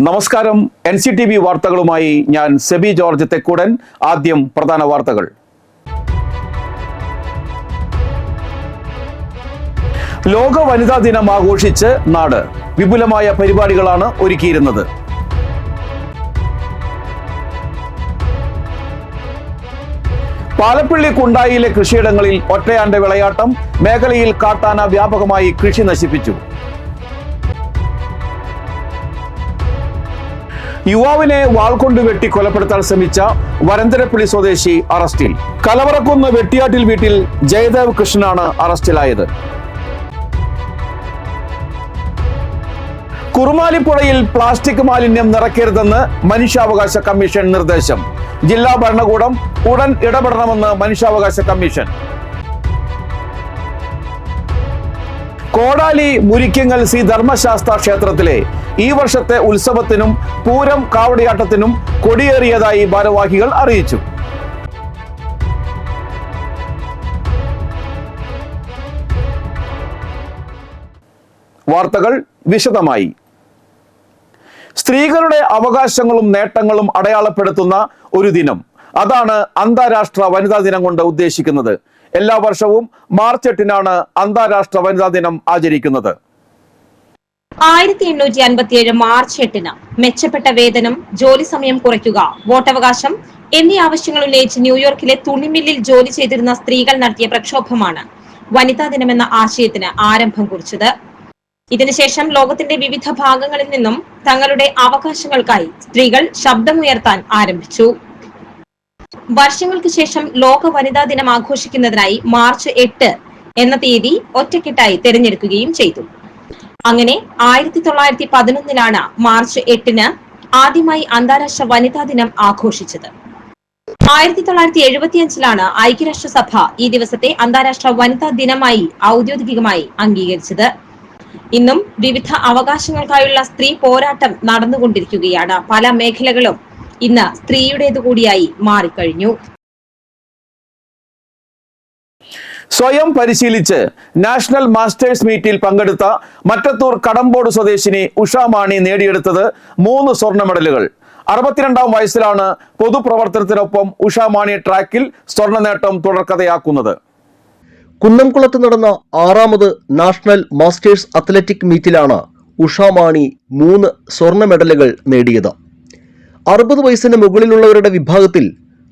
നമസ്കാരം. NCTV വാർത്തകളുമായി ഞാൻ സെബി ജോർജ് തെക്കൂടൻ. ആദ്യം പ്രധാന വാർത്തകൾ. ലോക വനിതാ ദിനം ആഘോഷിച്ച് നാട്. വിപുലമായ പരിപാടികളാണ് ഒരുക്കിയിരുന്നത്. പാലപ്പിള്ളി കുണ്ടായിലെ കൃഷിയിടങ്ങളിൽ ഒറ്റയാന്റെ വിളയാട്ടം. മേഖലയിൽ കാട്ടാന വ്യാപകമായി കൃഷി നശിപ്പിച്ചു. യുവാവിനെ വാൾകൊണ്ട് വെട്ടി കൊലപ്പെടുത്താൻ ശ്രമിച്ച വരന്തരപ്പള്ളി സ്വദേശി അറസ്റ്റിൽ. കലവറക്കുന്ന് വെട്ടിയാട്ടിൽ വീട്ടിൽ ജയദേവ് കൃഷ്ണനാണ് അറസ്റ്റിലായത്. കുറുമാലിപ്പുഴയിൽ പ്ലാസ്റ്റിക് മാലിന്യം നിറയ്ക്കരുതെന്ന് മനുഷ്യാവകാശ കമ്മീഷൻ നിർദ്ദേശം. ജില്ലാ ഭരണകൂടം ഉടൻ ഇടപെടണമെന്ന് മനുഷ്യാവകാശ കമ്മീഷൻ. കോടാലി മുരിക്കങ്ങൽ ശ്രീ ധർമ്മശാസ്ത്ര ക്ഷേത്രത്തിലെ ഈ വർഷത്തെ ഉത്സവത്തിനും പൂരം കാവടിയാട്ടത്തിനും കൊടിയേറിയതായി ഭാരവാഹികൾ അറിയിച്ചു. വാർത്തകൾ വിശദമായി. സ്ത്രീകളുടെ അവകാശങ്ങളും നേട്ടങ്ങളും അടയാളപ്പെടുത്തുന്ന ഒരു ദിനം, അതാണ് അന്താരാഷ്ട്ര വനിതാ ദിനം കൊണ്ട് ഉദ്ദേശിക്കുന്നത്. എല്ലാ വർഷവും മാർച്ച് 8-നാണ് അന്താരാഷ്ട്ര വനിതാ ദിനം ആചരിക്കുന്നത്. 1857 മാർച്ച് 8-ന് മെച്ചപ്പെട്ട വേതനം, ജോലി സമയം കുറയ്ക്കുക, വോട്ടവകാശം എന്നീ ആവശ്യങ്ങൾ ഉന്നയിച്ച് ന്യൂയോർക്കിലെ തുണിമില്ലിൽ ജോലി ചെയ്തിരുന്ന സ്ത്രീകൾ നടത്തിയ പ്രക്ഷോഭമാണ് വനിതാ ദിനമെന്ന ആശയത്തിന് ആരംഭം കുറിച്ചത്. ഇതിനുശേഷം ലോകത്തിന്റെ വിവിധ ഭാഗങ്ങളിൽ നിന്നും തങ്ങളുടെ അവകാശങ്ങൾക്കായി സ്ത്രീകൾ ശബ്ദമുയർത്താൻ ആരംഭിച്ചു. വർഷങ്ങൾക്ക് ശേഷം ലോക വനിതാ ദിനം ആഘോഷിക്കുന്നതിനായി മാർച്ച് 8 എന്ന തീയതി ഒറ്റക്കെട്ടായി തിരഞ്ഞെടുക്കുകയും ചെയ്തു. അങ്ങനെ 1911-ലാണ് മാർച്ച് 8-ന് ആദ്യമായി അന്താരാഷ്ട്ര വനിതാ ദിനം ആഘോഷിച്ചത്. 1975-ലാണ് ഐക്യരാഷ്ട്രസഭ ഈ ദിവസത്തെ അന്താരാഷ്ട്ര വനിതാ ദിനമായി ഔദ്യോഗികമായി അംഗീകരിച്ചത്. ഇന്നും വിവിധ അവകാശങ്ങൾക്കായുള്ള സ്ത്രീ പോരാട്ടം നടന്നുകൊണ്ടിരിക്കുകയാണ്. പല മേഖലകളും ഇന്ന് സ്ത്രീയുടേതു കൂടിയായി മാറിക്കഴിഞ്ഞു. സ്വയം പരിശീലിച്ച് നാഷണൽ മാസ്റ്റേഴ്സ് മീറ്റിൽ പങ്കെടുത്ത മറ്റത്തൂർ കടമ്പോട് സ്വദേശിനി ഉഷാമാണി നേടിയെടുത്തത് 3 സ്വർണ്ണ മെഡലുകൾ. 62-ാം വയസ്സിലാണ് പൊതുപ്രവർത്തനത്തിനൊപ്പം ഉഷാമാണി ട്രാക്കിൽ സ്വർണ്ണ നേട്ടം തുടർക്കഥയാക്കുന്നത്. കുന്നംകുളത്ത് നടന്ന 6ാമത് നാഷണൽ മാസ്റ്റേഴ്സ് അത്ലറ്റിക് മീറ്റിലാണ് ഉഷാമാണി 3 സ്വർണ്ണ മെഡലുകൾ നേടിയത്. 60 വയസ്സിന് മുകളിലുള്ളവരുടെ വിഭാഗത്തിൽ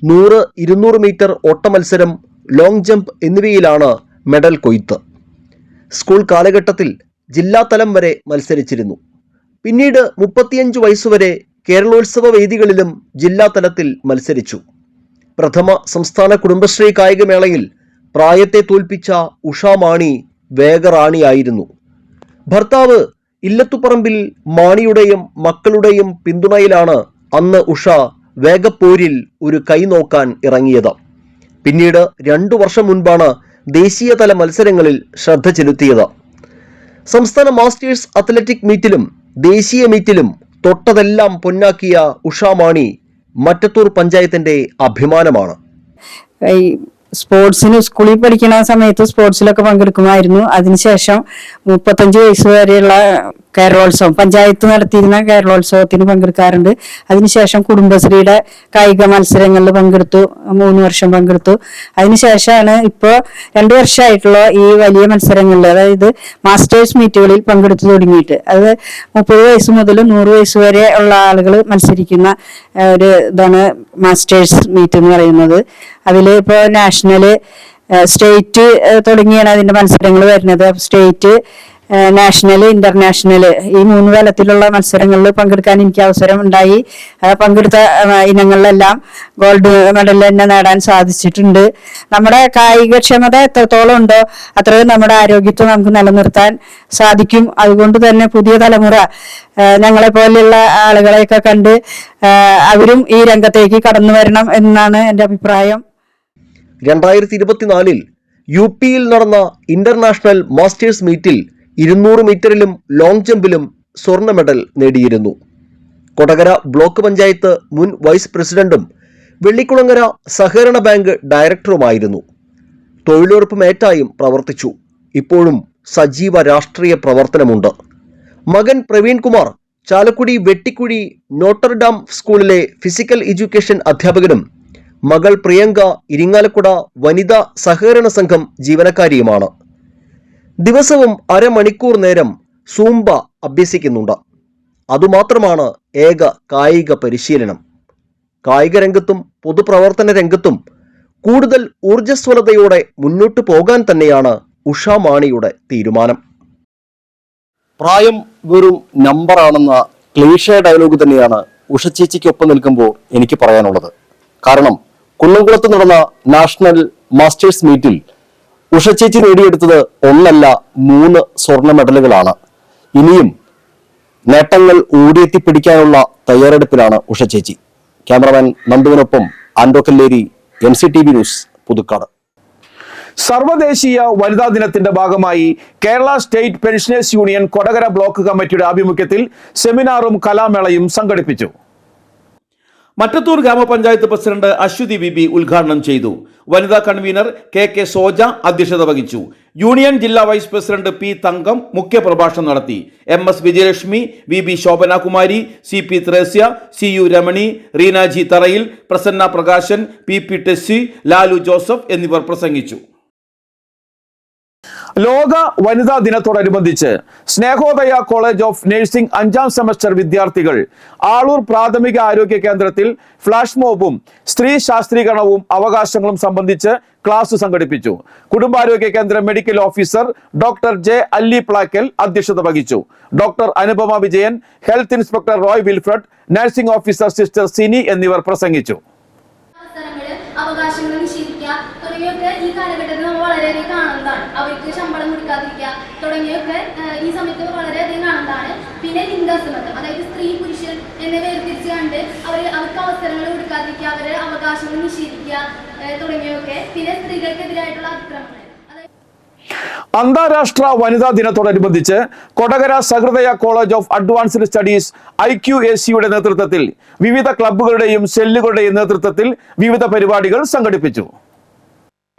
100, 200 മീറ്റർ ഓട്ട മത്സരം, ലോങ് ജമ്പ് എന്നിവയിലാണ് മെഡൽ കൊയ്ത്ത്. സ്കൂൾ കാലഘട്ടത്തിൽ ജില്ലാതലം വരെ മത്സരിച്ചിരുന്നു. പിന്നീട് 35 വയസ്സുവരെ കേരളോത്സവ വേദികളിലും ജില്ലാതലത്തിൽ മത്സരിച്ചു. പ്രഥമ സംസ്ഥാന കുടുംബശ്രീ കായികമേളയിൽ പ്രായത്തെ തോൽപ്പിച്ച ഉഷാമാണി വേഗറാണിയായിരുന്നു. ഭർത്താവ് ഇല്ലത്തുപറമ്പിൽ മാണിയുടെയും മക്കളുടെയും പിന്തുണയിലാണ് അന്ന് ഉഷ വേഗപ്പോരിൽ ഒരു കൈ നോക്കാൻ ഇറങ്ങിയത്. പിന്നീട് 2 വർഷം മുൻപാണ് ദേശീയതല മത്സരങ്ങളിൽ ശ്രദ്ധ ചെലുത്തിയത്. സംസ്ഥാന മാസ്റ്റേഴ്സ് അത്ലറ്റിക് മീറ്റിലും ദേശീയ മീറ്റിലും തൊട്ടതെല്ലാം പൊന്നാക്കിയ ഉഷാമാണി മറ്റത്തൂർ പഞ്ചായത്തിന്റെ അഭിമാനമാണ്. സ്പോർട്സിന് സ്കൂളിൽ പഠിക്കുന്ന സമയത്ത് സ്പോർട്സിലൊക്കെ പങ്കെടുക്കുമായിരുന്നു. അതിനുശേഷം 35 വയസ്സ് വരെയുള്ള കേരളോത്സവം, പഞ്ചായത്ത് നടത്തിയിരുന്ന കേരളോത്സവത്തിന് പങ്കെടുക്കാറുണ്ട്. അതിനുശേഷം കുടുംബശ്രീയുടെ കായിക മത്സരങ്ങളിൽ പങ്കെടുത്തു. 3 വർഷം പങ്കെടുത്തു. അതിനുശേഷമാണ് ഇപ്പോൾ 2 വർഷമായിട്ടുള്ള ഈ വലിയ മത്സരങ്ങളിൽ, അതായത് മാസ്റ്റേഴ്സ് മീറ്റുകളിൽ പങ്കെടുത്തു തുടങ്ങിയിട്ട്. അത് 30 വയസ്സ് മുതൽ 100 വയസ്സ് വരെ ഉള്ള ആളുകൾ മത്സരിക്കുന്ന ഒരു ഇതാണ് മാസ്റ്റേഴ്സ് മീറ്റ് എന്ന് പറയുന്നത്. അതിൽ ഇപ്പോൾ നാഷണല്, സ്റ്റേറ്റ് തുടങ്ങിയാണ് അതിന്റെ മത്സരങ്ങൾ വരുന്നത്. സ്റ്റേറ്റ്, നാഷണല്, ഇന്റർനാഷണല് ഈ 3 തലത്തിലുള്ള മത്സരങ്ങളിൽ പങ്കെടുക്കാൻ എനിക്ക് അവസരം ഉണ്ടായി. പങ്കെടുത്ത ഇനങ്ങളിലെല്ലാം ഗോൾഡ് മെഡൽ തന്നെ നേടാൻ സാധിച്ചിട്ടുണ്ട്. നമ്മുടെ കായികക്ഷമത എത്രത്തോളം ഉണ്ടോ അത്രയും നമ്മുടെ ആരോഗ്യത്തെ നമുക്ക് നിലനിർത്താൻ സാധിക്കും. അതുകൊണ്ട് തന്നെ പുതിയ തലമുറ ഞങ്ങളെ പോലെയുള്ള ആളുകളെയൊക്കെ കണ്ട് അവരും ഈ രംഗത്തേക്ക് കടന്നു വരണം എന്നാണ് എൻ്റെ അഭിപ്രായം. 2024-ൽ UP-യിൽ നടന്ന ഇന്റർനാഷണൽ മാസ്റ്റേഴ്സ് മീറ്റിൽ 200 മീറ്ററിലും ലോങ് ജമ്പിലും സ്വർണ്ണ മെഡൽ നേടിയിരുന്നു. കൊടകര ബ്ലോക്ക് പഞ്ചായത്ത് മുൻ വൈസ് പ്രസിഡന്റും വെള്ളിക്കുളങ്ങര സഹകരണ ബാങ്ക് ഡയറക്ടറുമായിരുന്നു. തൊഴിലുറപ്പ് മേറ്റായും പ്രവർത്തിച്ചു. ഇപ്പോഴും സജീവ രാഷ്ട്രീയ പ്രവർത്തനമുണ്ട്. മകൻ പ്രവീൺ കുമാർ ചാലക്കുടി വെട്ടിക്കുഴി നോട്ടർഡാം സ്കൂളിലെ ഫിസിക്കൽ എഡ്യൂക്കേഷൻ അധ്യാപകനും മകൾ പ്രിയങ്ക ഇരിങ്ങാലക്കുട വനിതാ സഹകരണ സംഘം ജീവനക്കാരിയുമാണ്. ദിവസവും അരമണിക്കൂർ നേരം സൂംബ അഭ്യസിക്കുന്നുണ്ട്. അതുമാത്രമാണ് ഏക കായിക പരിശീലനം. കായിക രംഗത്തും പൊതുപ്രവർത്തന രംഗത്തും കൂടുതൽ ഊർജ്ജസ്വലതയോടെ മുന്നോട്ടു പോകാൻ തന്നെയാണ് ഉഷാ മാണിയുടെ തീരുമാനം. പ്രായം വെറും നമ്പറാണെന്ന ക്ലീഷേ ഡയലോഗ് തന്നെയാണ് ഉഷ ചേച്ചിക്കൊപ്പം നിൽക്കുമ്പോൾ എനിക്ക് പറയാനുള്ളത്. കാരണം കുന്നംകുളത്ത് നടന്ന നാഷണൽ മാസ്റ്റേഴ്സ് മീറ്റിൽ ഉഷ ചേച്ചി നേടിയെടുത്തത് 1 അല്ല 3 സ്വർണ്ണ മെഡലുകളാണ്. ഇനിയും നേട്ടങ്ങൾ ഓടിയെത്തിപ്പിടിക്കാനുള്ള തയ്യാറെടുപ്പിലാണ് ഉഷ ചേച്ചി. ക്യാമറമാൻ നന്ദുവിനൊപ്പം ആൻഡോ കല്ലേരി, MCTV ന്യൂസ്, പുതുക്കാട്. സർവദേശീയ വനിതാ ദിനത്തിന്റെ ഭാഗമായി Kerala state pensioners union Kodakara block കമ്മിറ്റിയുടെ ആഭിമുഖ്യത്തിൽ സെമിനാറും കലാമേളയും സംഘടിപ്പിച്ചു. മറ്റത്തൂർ ഗ്രാമപഞ്ചായത്ത് പ്രസിഡന്റ് അശ്വതി ബിബി ഉദ്ഘാടനം ചെയ്തു. വനിതാ കൺവീനർ KK സോജ അധ്യക്ഷത വഹിച്ചു. യൂണിയൻ ജില്ലാ വൈസ് പ്രസിഡന്റ് P തങ്കം മുഖ്യപ്രഭാഷണം നടത്തി. MS Vijayalakshmi, VB Shobhanakumari, CP Thresia, CU Ramani, റീനാജി തറയിൽ, പ്രസന്ന പ്രകാശൻ, PP ടെസ്സി, ലാലു ജോസഫ് എന്നിവർ പ്രസംഗിച്ചു. ലോക വനിതാ ദിനത്തോടനുബന്ധിച്ച് സ്നേഹോദയ കോളേജ് ഓഫ് നഴ്സിംഗ് 5ാം സെമസ്റ്റർ വിദ്യാർത്ഥികൾ ആളൂർ പ്രാഥമിക ആരോഗ്യ കേന്ദ്രത്തിൽ ഫ്ലാഷ് മോബും സ്ത്രീ ശാസ്ത്രീകരണവും അവകാശങ്ങളും സംബന്ധിച്ച് ക്ലാസ് സംഘടിപ്പിച്ചു. കുടുംബാരോഗ്യ കേന്ദ്ര മെഡിക്കൽ ഓഫീസർ ഡോക്ടർ J. അല്ലി പ്ലാക്കൽ അധ്യക്ഷത വഹിച്ചു. Doctor Anupama Vijayan, health inspector Roy Wilfred, nursing officer sister Sini എന്നിവർ പ്രസംഗിച്ചു. അവകാശങ്ങൾ നിഷേധിക്കുക തുടങ്ങിയൊക്കെ ഈ കാലഘട്ടത്തിൽ നമ്മൾ വളരെയധികം കാണുന്നതാണ്. അവർക്ക് ശമ്പളം കൊടുക്കാതിരിക്കുക തുടങ്ങിയൊക്കെ ഈ സമയത്ത് വളരെയധികം കാണുന്നതാണ്. പിന്നെ ലിംഗസമത്വം, അതായത് സ്ത്രീ പുരുഷൻ എന്നെ വേർതിരിച്ച് കണ്ട് അവർക്ക് അവസരങ്ങൾ കൊടുക്കാതിരിക്കുക, അവരുടെ അവകാശങ്ങൾ നിഷേധിക്കുക തുടങ്ങിയൊക്കെ. പിന്നെ സ്ത്രീകൾക്കെതിരായിട്ടുള്ള അതിക്രമങ്ങൾ. അന്താരാഷ്ട്ര വനിതാ ദിനത്തോടനുബന്ധിച്ച് കൊടകര സഹൃദയ കോളേജ് ഓഫ് അഡ്വാൻസ്ഡ് സ്റ്റഡീസ് IQACയുടെ നേതൃത്വത്തിൽ വിവിധ ക്ലബ്ബുകളുടെയും സെല്ലുകളുടെയും നേതൃത്വത്തിൽ വിവിധ പരിപാടികൾ സംഘടിപ്പിച്ചു.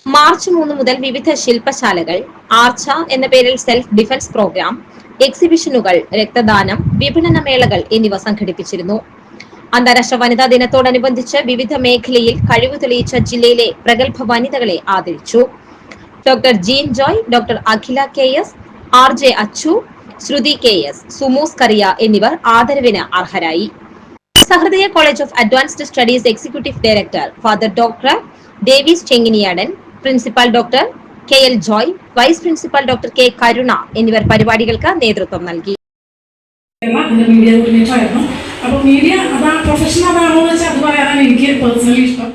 മാർച്ച് 3 മുതൽ വിവിധ ശില്പശാലകൾ, ആർച്ച എന്ന പേരിൽ സെൽഫ് ഡിഫൻസ് പ്രോഗ്രാം, എക്സിബിഷനുകൾ, രക്തദാനം, വിപണന മേളകൾ എന്നിവ സംഘടിപ്പിച്ചിരുന്നു. അന്താരാഷ്ട്ര വനിതാ ദിനത്തോടനുബന്ധിച്ച് വിവിധ മേഖലയിൽ കഴിവ് തെളിയിച്ച ജില്ലയിലെ പ്രഗത്ഭ വനിതകളെ ആദരിച്ചു. Doctor Jean Joy, doctor Akhila KS, RJ Achu, Shruthi KS, സുമൂസ് കറിയ എന്നിവർ ആദരവിന് അർഹരായി. Sahrudaya college of advanced studies executive director father doctor Davis Chenginiyadan, principal doctor KL Joy, vice principal doctor K Karuna എന്നിവർ പരിപാടികൾക്ക് നേതൃത്വം നൽകി. അപ്പോൾ മീഡിയ അതാ പ്രൊഫഷൻ അതാണോ എന്ന് വെച്ചാൽ അത് പറയാനാണ് എനിക്ക് പേഴ്സണലി ഇഷ്ടം.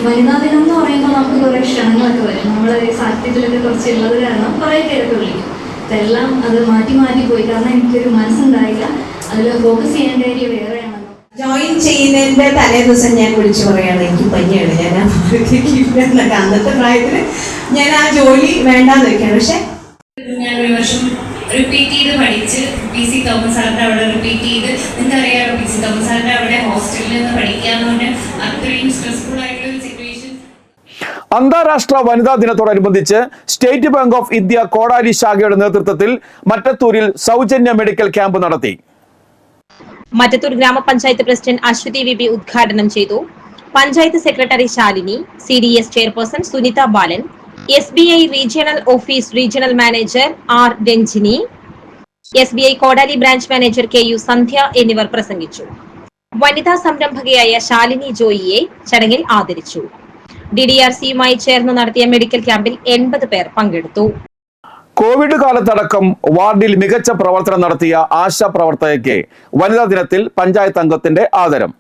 വനിതാ ദിനം എന്ന് പറയുമ്പോൾ നമുക്ക് കുറേ ക്ഷണങ്ങളൊക്കെ വരും. നമ്മൾ സാഹിത്യത്തിലൊക്കെ കുറച്ചുള്ളത് കാരണം കുറേ പേരൊക്കെ വിളിക്കും. ഇതെല്ലാം അത് മാറ്റി മാറ്റി പോയി. കാരണം എനിക്കൊരു മനസ്സുണ്ടായില്ല, അതിൽ ഫോക്കസ് ചെയ്യേണ്ട ഏരിയ വേറെയാണെന്ന്. ജോയിൻ ചെയ്യുന്നതിൻ്റെ തലേ ദിവസം ഞാൻ വിളിച്ചു പറയുകയാണ് എനിക്ക് പനിയാണ്, ഞാൻ എന്നൊക്കെ അന്നത്തെ പ്രായത്തിൽ ഞാൻ ആ ജോലി വേണ്ടാന്ന് വെക്കുകയാണ്. പക്ഷെ ഞാൻ ഒരു വർഷം റിപ്പീറ്റ് ചെയ്ത് പഠിച്ച് PC തോമസ് സാറിൻ്റെ അവിടെ റിപ്പീറ്റ് ചെയ്ത്, നിങ്ങൾക്കറിയാമോ PC തോമസ് സാറിൻ്റെ അവിടെ ഹോസ്റ്റലിൽ നിന്ന് പഠിക്കാന്ന് പറഞ്ഞാൽ അത്രയും സ്ട്രെസ്ഫുൾ ആയിട്ടുള്ള ഒരു സിറ്റുവേഷൻ. അന്താരാഷ്ട്ര വനിതാ ദിനത്തോടനുബന്ധിച്ച് സ്റ്റേറ്റ് ബാങ്ക് ഓഫ് ഇന്ത്യ കോടാലി ശാഖയുടെ നേതൃത്വത്തിൽ മറ്റത്തൂരിൽ സൗജന്യ മെഡിക്കൽ ക്യാമ്പ് നടത്തി. മറ്റത്തൂർ ഗ്രാമപഞ്ചായത്ത് പ്രസിഡന്റ് അശ്വതി ബിബി ഉദ്ഘാടനം ചെയ്തു. Panchayat secretary Shalini, CDS chairperson Sunitha Balan, SBI regional office regional manager R. Ranjini, SBI Kodali branch manager KU Sandhya എന്നിവർ പ്രസംഗിച്ചു. വനിതാ സംരംഭകയായ ശാലിനി ജോയിയെ ചടങ്ങിൽ ആദരിച്ചു. DDRCയുമായി ചേർന്ന് നടത്തിയ മെഡിക്കൽ ക്യാമ്പിൽ 80 പേർ പങ്കെടുത്തു. കോവിഡ് കാലത്തടക്കം വാർഡിൽ മികച്ച പ്രവർത്തനം നടത്തിയ ആശാ പ്രവർത്തകയ്ക്ക് വനിതാ ദിനത്തിൽ പഞ്ചായത്ത് അംഗത്തിന്റെ ആദരം.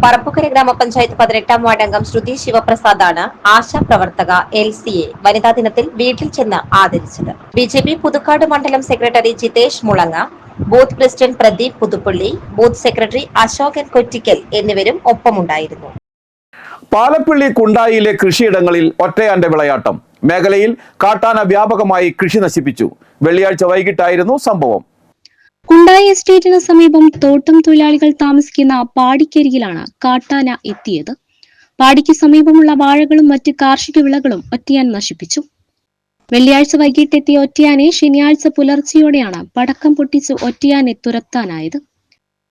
പറപ്പുക്കര ഗ്രാമപഞ്ചായത്ത് 18ാം വാർഡ് അംഗം ശ്രുതി ശിവപ്രസാദാണ് ആശാ പ്രവർത്തക LCയെ വനിതാ ദിനത്തിൽ വീട്ടിൽ ചെന്ന് ആദരിച്ചത്. BJP പുതുക്കാട് മണ്ഡലം secretary Jithesh Mulanga, booth president Pradeep Puthuppally, booth secretary Ashokan Kottikkal എന്നിവരും ഒപ്പമുണ്ടായിരുന്നു. പാലപ്പിള്ളി കുണ്ടായിലെ കൃഷിയിടങ്ങളിൽ ഒറ്റയാന്റെ വിളയാട്ടം. മേഖലയിൽ കാട്ടാന വ്യാപകമായി കൃഷി നശിപ്പിച്ചു. വെള്ളിയാഴ്ച വൈകിട്ടായിരുന്നു സംഭവം. കുണ്ടായി എസ്റ്റേറ്റിന് സമീപം തോട്ടം തൊഴിലാളികൾ താമസിക്കുന്ന പാടിക്കരികിലാണ് കാട്ടാന എത്തിയത്. പാടിക്ക് സമീപമുള്ള വാഴകളും മറ്റ് കാർഷിക വിളകളും ഒറ്റയാൻ നശിപ്പിച്ചു. വെള്ളിയാഴ്ച വൈകിട്ടെത്തിയ ഒറ്റയാനെ ശനിയാഴ്ച പുലർച്ചെയോടെയാണ് പടക്കം പൊട്ടിച്ച് ഒറ്റയാനെ തുരത്താനായത്.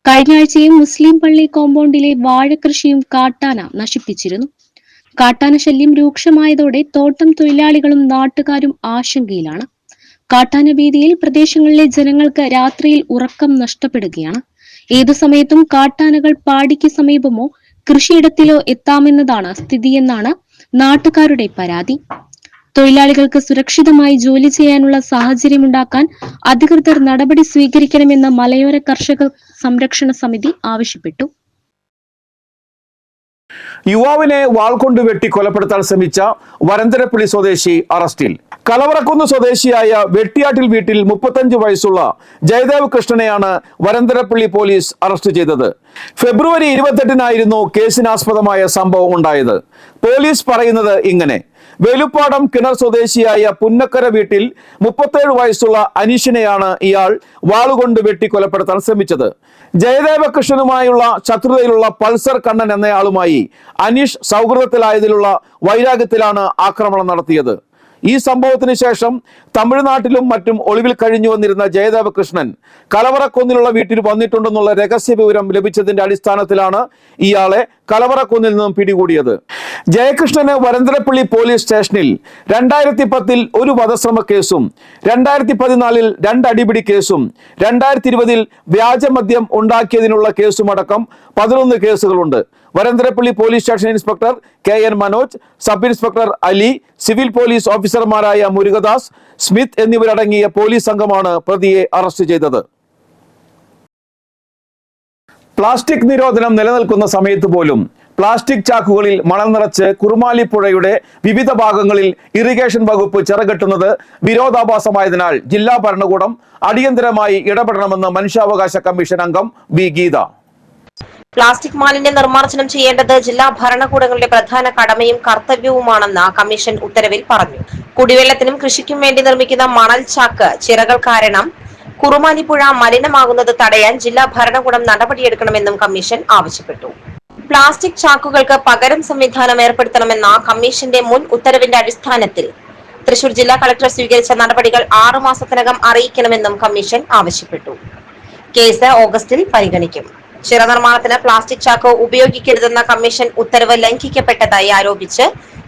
കഴിഞ്ഞ ആഴ്ചയും മുസ്ലിം പള്ളി കോമ്പൗണ്ടിലെ വാഴകൃഷിയും കാട്ടാന നശിപ്പിച്ചിരുന്നു. കാട്ടാന ശല്യം രൂക്ഷമായതോടെ തോട്ടം തൊഴിലാളികളും നാട്ടുകാരും ആശങ്കയിലാണ്. കാട്ടാന ഭീതിയിൽ പ്രദേശങ്ങളിലെ ജനങ്ങൾക്ക് രാത്രിയിൽ ഉറക്കം നഷ്ടപ്പെടുകയാണ്. ഏതു സമയത്തും കാട്ടാനകൾ പാടിക്ക് സമീപമോ കൃഷിയിടത്തിലോ എത്താമെന്നതാണ് സ്ഥിതിയെന്നാണ് നാട്ടുകാരുടെ പരാതി. തൊഴിലാളികൾക്ക് സുരക്ഷിതമായി ജോലി ചെയ്യാനുള്ള സാഹചര്യമുണ്ടാക്കാൻ അധികൃതർ നടപടി സ്വീകരിക്കണമെന്ന് മലയോര കർഷക സംരക്ഷണ സമിതി ആവശ്യപ്പെട്ടു. യുവാവിനെ വാൾകൊണ്ട് വെട്ടി കൊലപ്പെടുത്താൻ ശ്രമിച്ച വരന്തരപ്പള്ളി സ്വദേശി അറസ്റ്റിൽ. കലവറക്കുന്ന് സ്വദേശിയായ വെട്ടിയാട്ടിൽ വീട്ടിൽ 35 വയസ്സുള്ള ജയദേവ് കൃഷ്ണനെയാണ് വരന്തരപ്പള്ളി പോലീസ് അറസ്റ്റ് ചെയ്തത്. ഫെബ്രുവരി 28-നായിരുന്നു കേസിനാസ്പദമായ സംഭവം ഉണ്ടായത്. പോലീസ് പറയുന്നത് ഇങ്ങനെ: വേലുപ്പാടം കിണർ സ്വദേശിയായ പുന്നക്കര വീട്ടിൽ 37 വയസ്സുള്ള അനീഷിനെയാണ് ഇയാൾ വാളുകൊണ്ട് വെട്ടി കൊലപ്പെടുത്താൻ ശ്രമിച്ചത്. ജയദേവകൃഷ്ണനുമായുള്ള ശത്രുതയിലുള്ള പൾസർ കണ്ണൻ എന്നയാളുമായി അനീഷ് സൗഹൃദത്തിലായതിലുള്ള വൈരാഗ്യത്തിലാണ് ആക്രമണം നടത്തിയത്. ഈ സംഭവത്തിന് ശേഷം തമിഴ്നാട്ടിലും മറ്റും ഒളിവിൽ കഴിഞ്ഞു വന്നിരുന്ന ജയദേവകൃഷ്ണൻ കലവറക്കുന്നിലുള്ള വീട്ടിൽ വന്നിട്ടുണ്ടെന്നുള്ള രഹസ്യ വിവരം ലഭിച്ചതിന്റെ അടിസ്ഥാനത്തിലാണ് ഇയാളെ കലവറക്കുന്നിൽ നിന്നും പിടികൂടിയത്. ജയകൃഷ്ണന് വരന്തരപ്പള്ളി പോലീസ് സ്റ്റേഷനിൽ 2010 ഒരു വധശ്രമ കേസും 2014 2 അടിപിടി കേസും 2020 വ്യാജമദ്യം ഉണ്ടാക്കിയതിനുള്ള കേസുമടക്കം 11 കേസുകളുണ്ട്. Varantharappilly police station inspector KN Manoj, sub inspector Ali, civil police ഓഫീസർമാരായ മുരുകദാസ്, സ്മിത്ത് എന്നിവരടങ്ങിയ പോലീസ് സംഘമാണ് പ്രതിയെ അറസ്റ്റ് ചെയ്തത്. പ്ലാസ്റ്റിക് നിരോധനം നിലനിൽക്കുന്ന സമയത്ത് പോലും പ്ലാസ്റ്റിക് ചാക്കുകളിൽ മണൽ നിറച്ച് കുറുമാലിപ്പുഴയുടെ വിവിധ ഭാഗങ്ങളിൽ ഇറിഗേഷൻ വകുപ്പ് ചിറകെട്ടുന്നത് വിരോധാഭാസമായതിനാൽ ജില്ലാ ഭരണകൂടം അടിയന്തരമായി ഇടപെടണമെന്ന് മനുഷ്യാവകാശ കമ്മീഷൻ അംഗം വി ഗീത. പ്ലാസ്റ്റിക് മാലിന്യ നിർമ്മാർജ്ജനം ചെയ്യേണ്ടത് ജില്ലാ ഭരണകൂടങ്ങളുടെ പ്രധാന കടമയും കർത്തവ്യവുമാണെന്ന് കമ്മീഷൻ ഉത്തരവിൽ പറഞ്ഞു. കുടിവെള്ളത്തിനും കൃഷിക്കും വേണ്ടി നിർമ്മിക്കുന്ന മണൽ ചാക്ക് ചിറകൾ കാരണം കുറുമാലിപ്പുഴ മലിനമാകുന്നത് തടയാൻ ജില്ലാ ഭരണകൂടം നടപടിയെടുക്കണമെന്നും കമ്മീഷൻ ആവശ്യപ്പെട്ടു. പ്ലാസ്റ്റിക് ചാക്കുകൾക്ക് പകരം സംവിധാനം ഏർപ്പെടുത്തണമെന്ന കമ്മീഷന്റെ മുൻ ഉത്തരവിന്റെ അടിസ്ഥാനത്തിൽ തൃശൂർ ജില്ലാ കളക്ടർ സ്വീകരിച്ച നടപടികൾ 6 മാസത്തിനകം അറിയിക്കണമെന്നും കമ്മീഷൻ ആവശ്യപ്പെട്ടു. കേസ് ഓഗസ്റ്റിൽ പരിഗണിക്കും. ചിറ നിർമ്മാണത്തിന് പ്ലാസ്റ്റിക് ചാക്ക് ഉപയോഗിക്കരുതെന്ന കമ്മീഷൻ ഉത്തരവ് ലംഘിക്കപ്പെട്ടതായി ആരോപിച്ച്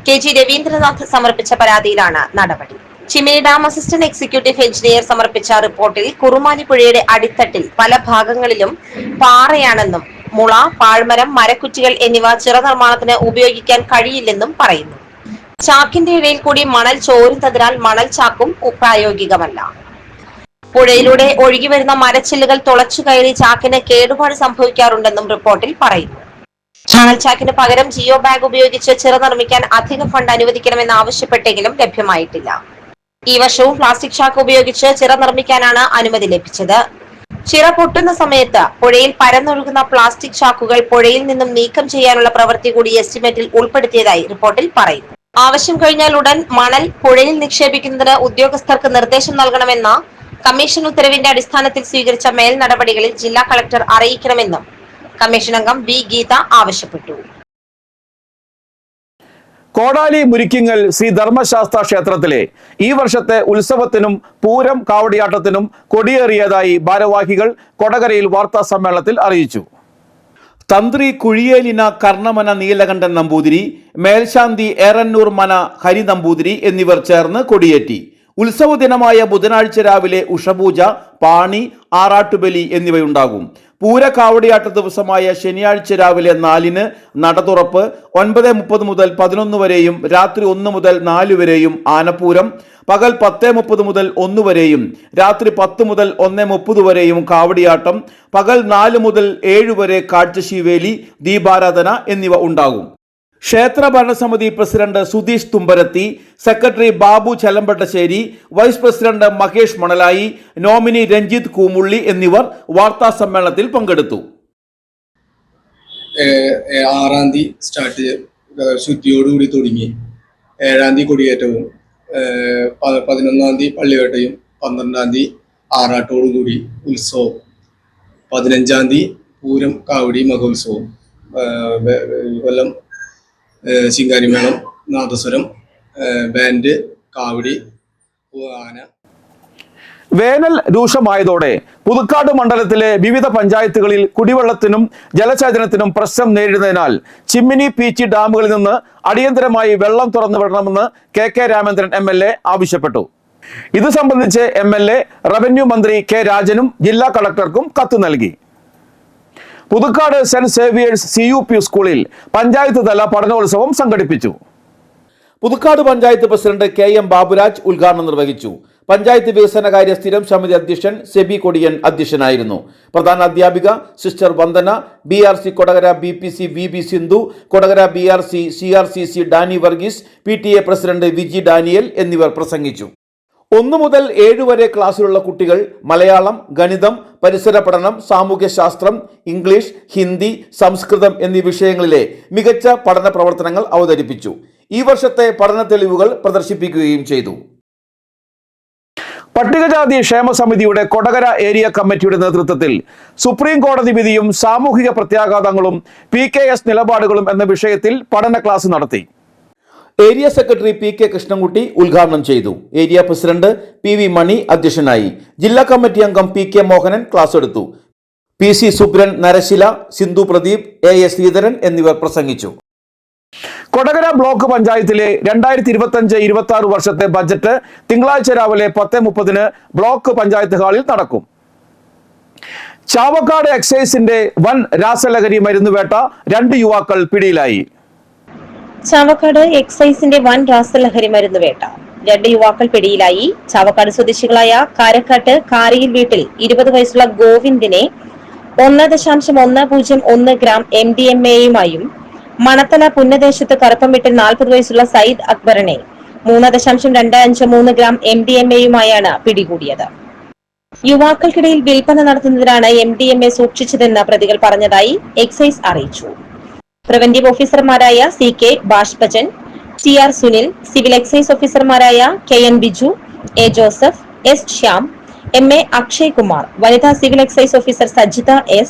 KG രവീന്ദ്രനാഥ് സമർപ്പിച്ച പരാതിയിലാണ് നടപടി. Chimney dam assistant executive engineer സമർപ്പിച്ച റിപ്പോർട്ടിൽ കുറുമാലിപ്പുഴയുടെ അടിത്തട്ടിൽ പല ഭാഗങ്ങളിലും പാറയാണെന്നും മുള, പാഴ്മരം, മരക്കുറ്റികൾ എന്നിവ ചിറ നിർമ്മാണത്തിന് ഉപയോഗിക്കാൻ കഴിയില്ലെന്നും പറയുന്നു. ചാക്കിന്റെ ഇടയിൽ കൂടി മണൽ ചോരുന്നതിനാൽ മണൽ ചാക്കും പ്രായോഗികമല്ല. പുഴയിലൂടെ ഒഴുകിവരുന്ന മരച്ചില്ലുകൾ തുളച്ചു കയറി ചാക്കിന് കേടുപാട് സംഭവിക്കാറുണ്ടെന്നും റിപ്പോർട്ടിൽ പറയുന്നു. മണൽ ചാക്കിന് പകരം ജിയോ ബാഗ് ഉപയോഗിച്ച് ചിറ നിർമ്മിക്കാൻ അധിക ഫണ്ട് അനുവദിക്കണമെന്ന് ആവശ്യപ്പെട്ടെങ്കിലും ലഭ്യമായിട്ടില്ല. ഈ വർഷവും പ്ലാസ്റ്റിക് ചാക്ക് ഉപയോഗിച്ച് ചിറ നിർമ്മിക്കാനാണ് അനുമതി ലഭിച്ചത്. ചിറ പൊട്ടുന്ന സമയത്ത് പുഴയിൽ പരന്നൊഴുകുന്ന പ്ലാസ്റ്റിക് ചാക്കുകൾ പുഴയിൽ നിന്നും നീക്കം ചെയ്യാനുള്ള പ്രവൃത്തി കൂടി എസ്റ്റിമേറ്റിൽ ഉൾപ്പെടുത്തിയതായി റിപ്പോർട്ടിൽ പറയുന്നു. ആവശ്യം കഴിഞ്ഞാൽ ഉടൻ മണൽ പുഴയിൽ നിക്ഷേപിക്കുന്നതിന് ഉദ്യോഗസ്ഥർക്ക് നിർദ്ദേശം നൽകണമെന്ന കമ്മീഷൻ ഉത്തരവിന്റെ അടിസ്ഥാനത്തിൽ സ്വീകരിച്ച മേൽ നടപടികളിൽ ജില്ലാ കളക്ടർ അറിയിക്കണമെന്നും കമ്മീഷൻ അംഗം വി ഗീത ആവശ്യപ്പെട്ടു. കോടാലി മുരിക്കിങ്ങൽ ശ്രീ ധർമ്മശാസ്ത്ര ക്ഷേത്രത്തിലെ ഈ വർഷത്തെ ഉത്സവത്തിനും പൂരം കാവടിയാട്ടത്തിനും കൊടിയേറിയതായി ഭാരവാഹികൾ കൊടകരയിൽ വാർത്താ സമ്മേളനത്തിൽ അറിയിച്ചു. തന്ത്രി കുഴിയേലിന കർണമന നീലകണ്ഠൻ നമ്പൂതിരി, മേൽശാന്തി ഏറന്നൂർ മന ഹരി നമ്പൂതിരി എന്നിവർ ചേർന്ന് കൊടിയേറ്റി. ഉത്സവ ദിനമായ ബുധനാഴ്ച രാവിലെ ഉഷപൂജ, പാണി, ആറാട്ടുബലി എന്നിവയുണ്ടാകും. പൂരക്കാവടിയാട്ട ദിവസമായ ശനിയാഴ്ച രാവിലെ 4-ന് നടതുറപ്പ്, 9:30 മുതൽ 11 വരെയും രാത്രി 1 മുതൽ 4 വരെയും ആനപ്പൂരം, പകൽ 10:30 മുതൽ 1 വരെയും രാത്രി 10 മുതൽ 1:30 വരെയും കാവടിയാട്ടം, പകൽ 4 മുതൽ 7 വരെ കാഴ്ചശീവേലി, ദീപാരാധന എന്നിവ ഉണ്ടാകും. ക്ഷേത്ര ഭരണസമിതി president Sudheesh Thumbarathi, secretary Babu Chalambattassery, vice president Mahesh Manalayi, nominee Ranjith Koomulli എന്നിവർ വാർത്താ സമ്മേളനത്തിൽ പങ്കെടുത്തു. 6-ാം തീയതി സ്റ്റാർട്ട് ശുദ്ധിയോടുകൂടി തുടങ്ങി. 7-ാം തീയതി കൊടിയേറ്റവും 11-ാം തീയതി പള്ളിവേട്ടയും 12-ാം തീയതി ആറാട്ടോടുകൂടി ഉത്സവം, 15-ാം തീയതി പൂരം കാവടി മഹോത്സവം, കൊല്ലം ശിങ്കാരിമേളം, നാദസ്വരം, ബാൻഡ്, കാവടി, ആന. വേനൽ രൂക്ഷമായതോടെ പുതുക്കാട് മണ്ഡലത്തിലെ വിവിധ പഞ്ചായത്തുകളിൽ കുടിവെള്ളത്തിനും ജലസേചനത്തിനും പ്രശ്നം നേരിടുന്നതിനാൽ ചിമ്മിനി പീച്ചി ഡാമുകളിൽ നിന്ന് അടിയന്തരമായി വെള്ളം തുറന്നു വിടണമെന്ന് കെ രാമേന്ദ്രൻ MLA ആവശ്യപ്പെട്ടു. ഇത് സംബന്ധിച്ച് MLA റവന്യൂ മന്ത്രി കെ രാജനും ജില്ലാ കളക്ടർക്കും കത്ത് നൽകി. പുതുക്കാട് സെന്റ് സേവിയേഴ്സ് CUP സ്കൂളിൽ പഞ്ചായത്ത് തല പഠനോത്സവം സംഘടിപ്പിച്ചു. പുതുക്കാട് പഞ്ചായത്ത് പ്രസിഡന്റ് KM ബാബുരാജ് ഉദ്ഘാടനം നിർവഹിച്ചു. പഞ്ചായത്ത് വികസനകാര്യ സ്ഥിരം സമിതി അധ്യക്ഷൻ സെബി കൊടിയൻ അധ്യക്ഷനായിരുന്നു. പ്രധാന അധ്യാപിക sister Vandana, BRC Kodakara BPC VB സിന്ധു, Kodakara BRC CRCC Dani Varghese, PTA president Viji Daniel എന്നിവർ പ്രസംഗിച്ചു. 1 മുതൽ 7 വരെ ക്ലാസ്സിലുള്ള കുട്ടികൾ മലയാളം, ഗണിതം, പരിസര പഠനം, സാമൂഹ്യശാസ്ത്രം, ഇംഗ്ലീഷ്, ഹിന്ദി, സംസ്കൃതം എന്നീ വിഷയങ്ങളിലെ മികച്ച പഠന പ്രവർത്തനങ്ങൾ അവതരിപ്പിച്ചു. ഈ വർഷത്തെ പഠന തെളിവുകൾ പ്രദർശിപ്പിക്കുകയും ചെയ്തു. പട്ടികജാതി ക്ഷേമ സമിതിയുടെ കൊടകര ഏരിയ കമ്മിറ്റിയുടെ നേതൃത്വത്തിൽ സുപ്രീം കോടതി വിധിയും സാമൂഹിക പ്രത്യാഘാതങ്ങളും PKS നിലപാടുകളും എന്ന വിഷയത്തിൽ പഠന ക്ലാസ് നടത്തി. ഏരിയ സെക്രട്ടറി PK കൃഷ്ണൻകുട്ടി ഉദ്ഘാടനം ചെയ്തു. ഏരിയ പ്രസിഡന്റ് PV മണി അധ്യക്ഷനായി. ജില്ലാ കമ്മിറ്റി അംഗം PK മോഹനൻ ക്ലാസ് എടുത്തു. PC സുബ്രൻ, നരശില, സിന്ധു പ്രദീപ്, AS ശ്രീധരൻ എന്നിവർ പ്രസംഗിച്ചു. കൊടകര ബ്ലോക്ക് പഞ്ചായത്തിലെ 2025-26 വർഷത്തെ ബജറ്റ് തിങ്കളാഴ്ച രാവിലെ 10:30 ബ്ലോക്ക് പഞ്ചായത്ത് ഹാളിൽ നടക്കും. ചാവക്കാട് എക്സൈസിന്റെ വൻ രാസലഹരി മരുന്നുവേട്ട 2 യുവാക്കൾ പിടിയിലായി. ചാവക്കാട് എക്സൈസിന്റെ വൻ രാസലഹരി മരുന്നുവേട്ട 2 യുവാക്കൾ പിടിയിലായി. ചാവക്കാട് സ്വദേശികളായ കാരക്കാട്ട് കാരിയിൽ വീട്ടിൽ 20 വയസ്സുള്ള ഗോവിന്ദിനെ 1.101 ഗ്രാം MDMA-യുമായും മണത്തല പുന്നദേശത്ത് കറുപ്പംവീട്ടിൽ 40 വയസ്സുള്ള സയ്യിദ് അക്ബറിനെ 3.253 ഗ്രാം MDMA-യുമായാണ് പിടികൂടിയത്. യുവാക്കൾക്കിടയിൽ വിൽപ്പന നടത്തുന്നതിനാണ് MDMA സൂക്ഷിച്ചതെന്ന് പ്രതികൾ പറഞ്ഞതായി എക്സൈസ് അറിയിച്ചു. പ്രിവന്റീവ് ഓഫീസർമാരായ CK Bashpajan, TR Sunil, civil excise ഓഫീസർമാരായ KN Biju, A Joseph, S Shyam, MA Akshay Kumar, വനിതാ civil excise officer Sajitha S,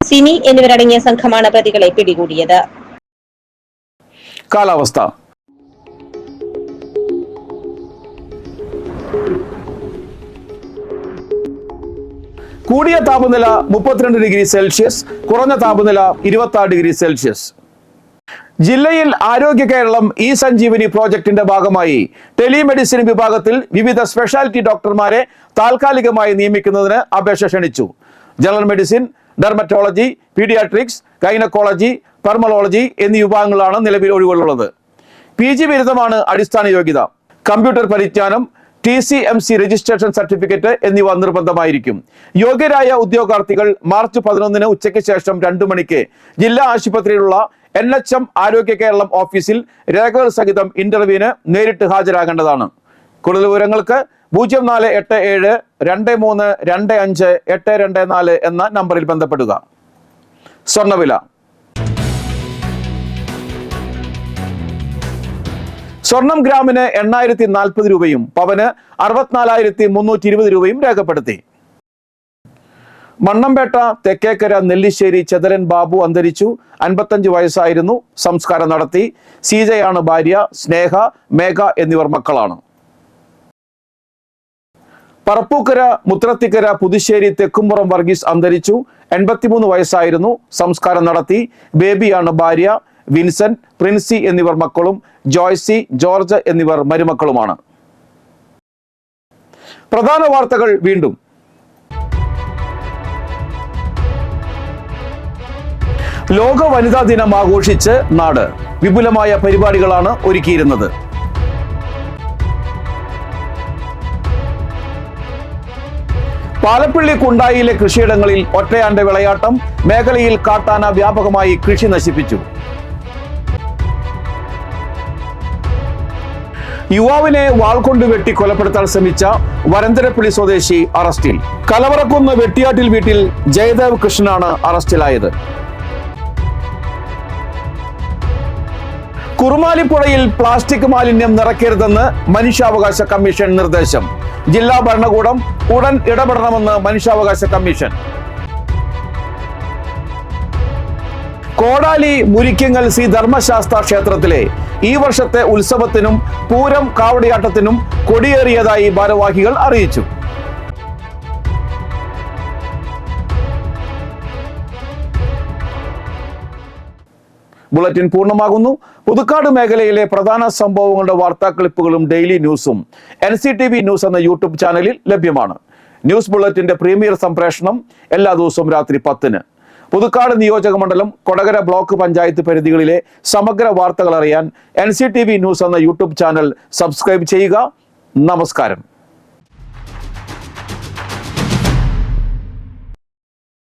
Sini എന്നിവരടങ്ങിയ സംഘമാണ് പ്രതികളെ പിടികൂടിയത്. കാലാവസ്ഥ. കൂടിയ താപനില 32 ഡിഗ്രി സെൽഷ്യസ്, കുറഞ്ഞ താപനില 26 ഡിഗ്രി സെൽഷ്യസ്. ജില്ലയിൽ ആരോഗ്യ കേരളം സഞ്ജീവനി പ്രോജക്ടിന്റെ ഭാഗമായി ടെലിമെഡിസിൻ വിഭാഗത്തിൽ വിവിധ സ്പെഷ്യാലിറ്റി ഡോക്ടർമാരെ താൽക്കാലികമായി നിയമിക്കുന്നതിന് അപേക്ഷ ക്ഷണിച്ചു. General medicine, dermatology, pediatrics, gynaecology, പെർമലോളജി എന്നീ വിഭാഗങ്ങളാണ് നിലവിൽ ഒഴിവുള്ളത്. PG ബിരുദമാണ് അടിസ്ഥാന യോഗ്യത. കമ്പ്യൂട്ടർ പരിജ്ഞാനം, TCMC രജിസ്ട്രേഷൻ സർട്ടിഫിക്കറ്റ് എന്നിവ നിർബന്ധമായിരിക്കും. യോഗ്യരായ ഉദ്യോഗാർത്ഥികൾ മാർച്ച് 11 ഉച്ചയ്ക്ക് ശേഷം 2 മണിക്ക് ജില്ലാ ആശുപത്രിയിലുള്ള NHM ആരോഗ്യ കേരളം ഓഫീസിൽ രേഖകൾ സഹിതം ഇന്റർവ്യൂവിന് നേരിട്ട് ഹാജരാകേണ്ടതാണ്. കൂടുതൽ വിവരങ്ങൾക്ക് 0487 23 25 824 എന്ന നമ്പറിൽ ബന്ധപ്പെടുക. സ്വർണ്ണവില. സ്വർണം ഗ്രാമിന് 8040 രൂപയും പവന് 64,320 രൂപയും രേഖപ്പെടുത്തി. മണ്ണമ്പേട്ട തെക്കേക്കര നെല്ലിശ്ശേരി ചെതരൻ ബാബു അന്തരിച്ചു. 55 വയസ്സായിരുന്നു. സംസ്കാരം നടത്തി. സീജയാണ് ഭാര്യ. സ്നേഹ, മേഘ എന്നിവർ മക്കളാണ്. പറപ്പൂക്കര മുത്രത്തിക്കര പുതുശ്ശേരി തെക്കുംപുറം വർഗീസ് അന്തരിച്ചു. 83 വയസ്സായിരുന്നു. സംസ്കാരം നടത്തി. ബേബിയാണ് ഭാര്യ. വിൻസെന്റ്, പ്രിൻസി എന്നിവർ മക്കളും ജോയ്സി, ജോർജ് എന്നിവർ മരുമക്കളുമാണ്. പ്രധാന വാർത്തകൾ വീണ്ടും. ലോക വനിതാ ദിനം ആഘോഷിച്ച് നാട്. വിപുലമായ പരിപാടികളാണ് ഒരുക്കിയിരുന്നത്. പാലപ്പിള്ളി കുണ്ടായിയിലെ കൃഷിയിടങ്ങളിൽ ഒറ്റയാന്റെ വിളയാട്ടം. മേഖലയിൽ കാട്ടാന വ്യാപകമായി കൃഷി നശിപ്പിച്ചു. യുവാവിനെ വാൾകൊണ്ട് വെട്ടി കൊലപ്പെടുത്താൻ ശ്രമിച്ച വരന്തരപ്പള്ളി സ്വദേശി അറസ്റ്റിൽ. കലവറക്കുന്ന് വെട്ടിയാട്ടിൽ വീട്ടിൽ ജയദേവ് കൃഷ്ണനാണ് അറസ്റ്റിലായത്. കുറുമാലിപ്പുഴയിൽ പ്ലാസ്റ്റിക് മാലിന്യം നിറയ്ക്കരുതെന്ന് മനുഷ്യാവകാശ കമ്മീഷൻ നിർദ്ദേശം. ജില്ലാ ഭരണകൂടം ഉടൻ ഇടപെടണമെന്ന് മനുഷ്യാവകാശ കമ്മീഷൻ. കോടാലി മുരിക്കങ്ങൽ ശ്രീ ധർമ്മശാസ്ത്ര ക്ഷേത്രത്തിലെ ഈ വർഷത്തെ ഉത്സവത്തിനും പൂരം കാവടിയാട്ടത്തിനും കൊടിയേറിയതായി ഭാരവാഹികൾ അറിയിച്ചു. ബുള്ളറ്റിൻ പൂർണ്ണമാകുന്നു. പുതുക്കാട് മേഖലയിലെ പ്രധാന സംഭവങ്ങളുടെ വാർത്താ ക്ലിപ്പുകളും ഡെയിലി ന്യൂസും NCTV ന്യൂസ് എന്ന യൂട്യൂബ് ചാനലിൽ ലഭ്യമാണ്. ന്യൂസ് ബുള്ളറ്റിന്റെ പ്രീമിയർ സംപ്രേഷണം എല്ലാ ദിവസവും രാത്രി 10-ന്. പുതുക്കാട് നിയോജക മണ്ഡലം, കൊടകര ബ്ലോക്ക് പഞ്ചായത്ത് പരിധികളിലെ സമഗ്ര വാർത്തകൾ അറിയാൻ NCTV ന്യൂസ് എന്ന യൂട്യൂബ് ചാനൽ സബ്സ്ക്രൈബ് ചെയ്യുക. നമസ്കാരം.